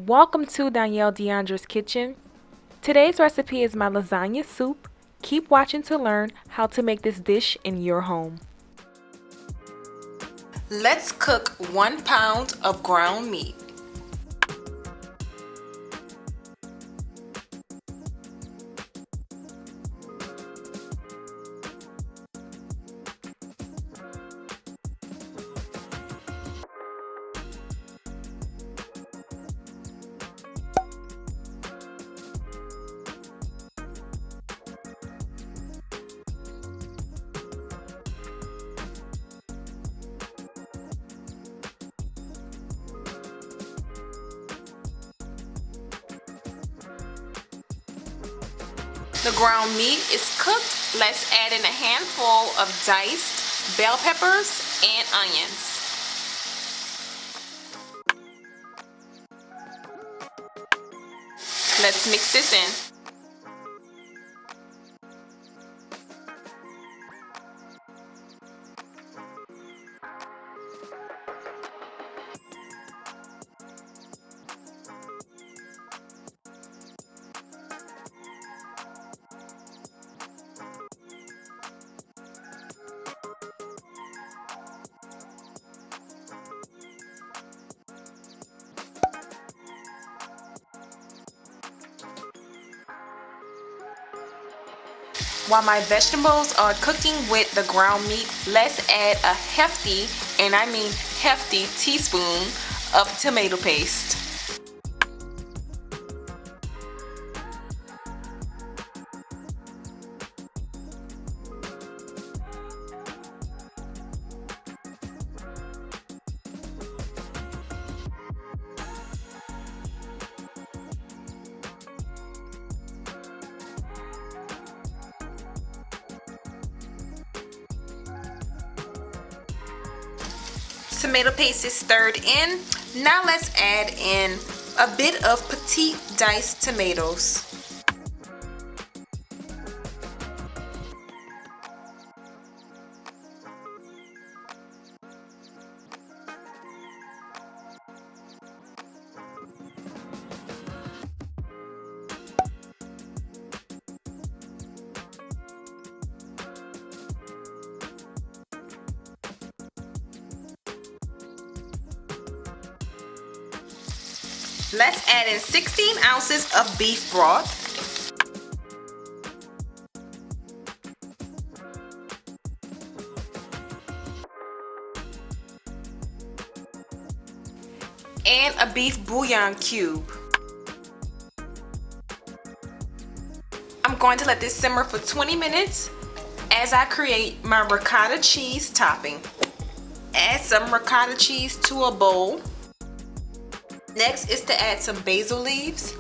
Welcome to Donielle Deoundra's kitchen. Today's recipe is my lasagna soup. Keep watching to learn how to make this dish in your home. Let's cook 1 pound of ground meat. The ground meat is cooked. Let's add in a handful of diced bell peppers and onions. Let's mix this in. While my vegetables are cooking with the ground meat, let's add a hefty, and I mean hefty, teaspoon of tomato paste. Tomato paste is stirred in. Now let's add in a bit of petite diced tomatoes. Let's add in 16 ounces of beef broth. And a beef bouillon cube. I'm going to let this simmer for 20 minutes as I create my ricotta cheese topping. Add some ricotta cheese to a bowl. Next is to add some basil leaves.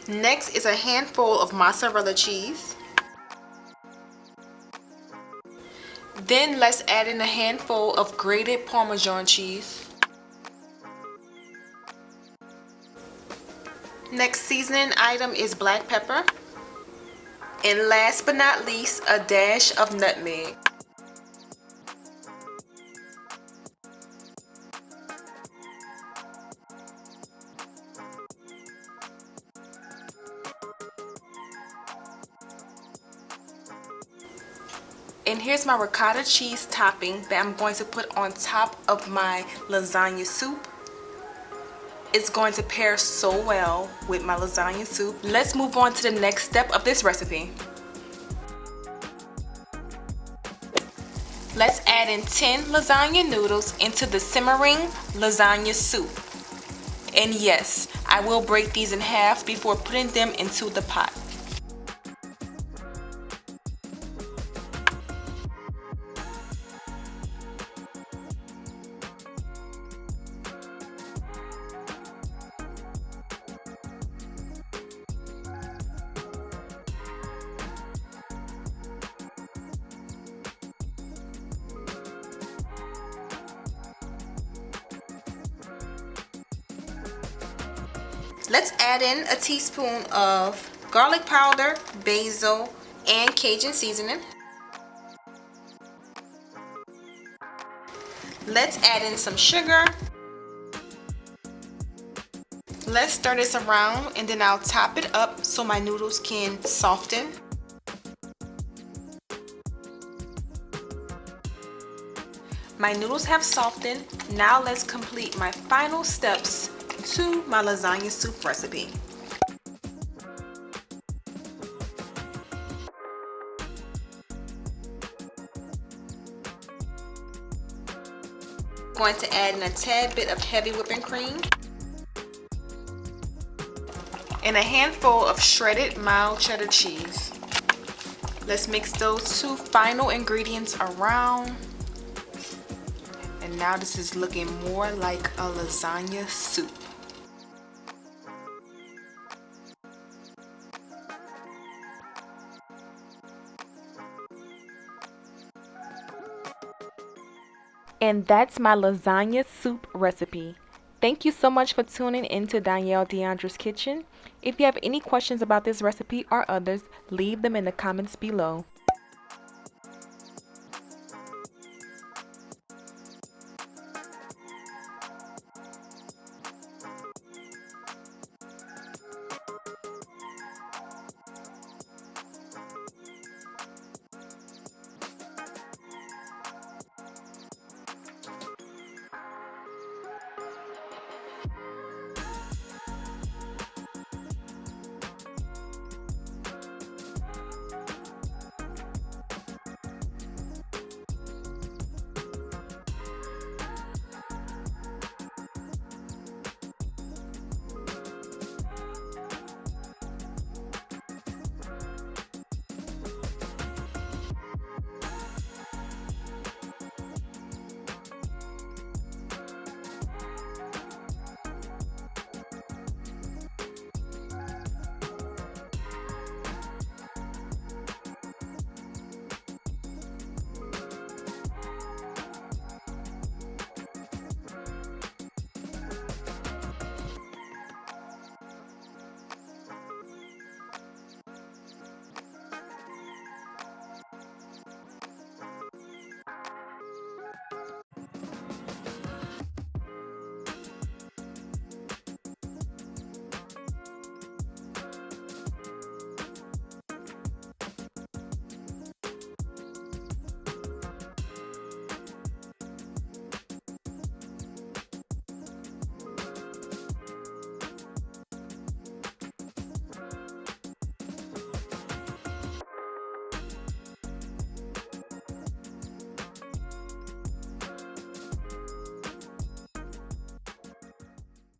Next is a handful of mozzarella cheese. Then let's add in a handful of grated Parmesan cheese. Next seasoning item is black pepper. And last but not least, a dash of nutmeg. And here's my ricotta cheese topping that I'm going to put on top of my lasagna soup. It's going to pair so well with my lasagna soup. Let's move on to the next step of this recipe. Let's add in 10 lasagna noodles into the simmering lasagna soup. And yes, I will break these in half before putting them into the pot. Let's add in a teaspoon of garlic powder, basil, and Cajun seasoning. Let's add in some sugar. Let's stir this around and then I'll top it up so my noodles can soften. My noodles have softened. Now let's complete my final steps to my lasagna soup recipe. Going to add in a tad bit of heavy whipping cream and a handful of shredded mild cheddar cheese. Let's mix those two final ingredients around. And now this is looking more like a lasagna soup. And that's my lasagna soup recipe. Thank you so much for tuning in to Donielle Deoundra's Kitchen. If you have any questions about this recipe or others, leave them in the comments below.